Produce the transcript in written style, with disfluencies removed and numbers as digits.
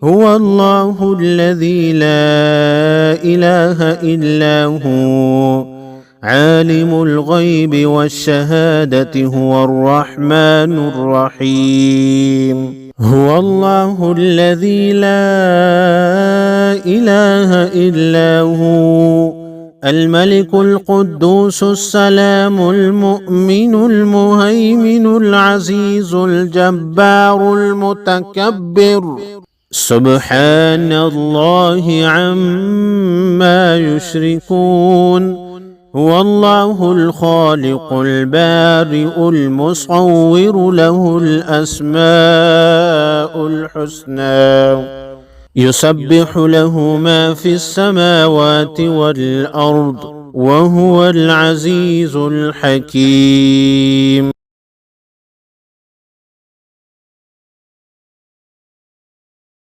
هو الله الذي لا إله إلا هو عالم الغيب والشهادة هو الرحمن الرحيم. هو الله الذي لا إله إلا هو الملك القدوس السلام المؤمن المهيمن العزيز الجبار المتكبر سبحان الله عما يشركون. هو الله الخالق البارئ المصور له الأسماء الحسنى يسبح له ما في السماوات والأرض وهو العزيز الحكيم.